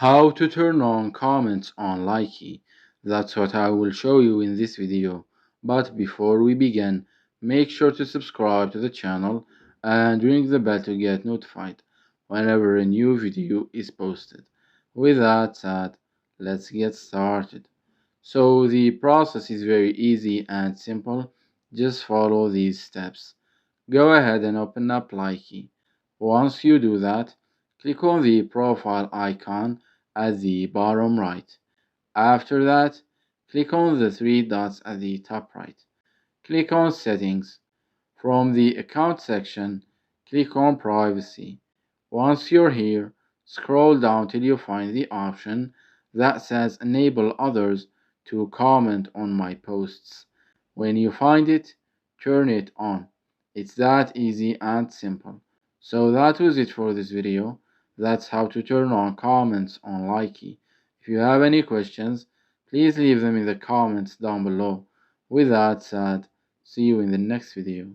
How to turn on comments on Likee. That's what I will show you in this video. But before we begin, make sure to subscribe to the channel and ring the bell to get notified whenever a new video is posted. With that said, let's get started. So the process is very easy and simple. Just follow these steps. Go ahead and open up Likee. Once you do that, click on the profile icon at the bottom right. After that, click on the three dots at the top right. Click on Settings. From the Account section, click on Privacy. Once you're here, scroll down till you find the option that says Enable others to comment on my posts. When you find it, turn it on. It's that easy and simple. So that was it for this video. That's how to turn on comments on Likee. If you have any questions, please leave them in the comments down below. With that said, see you in the next video.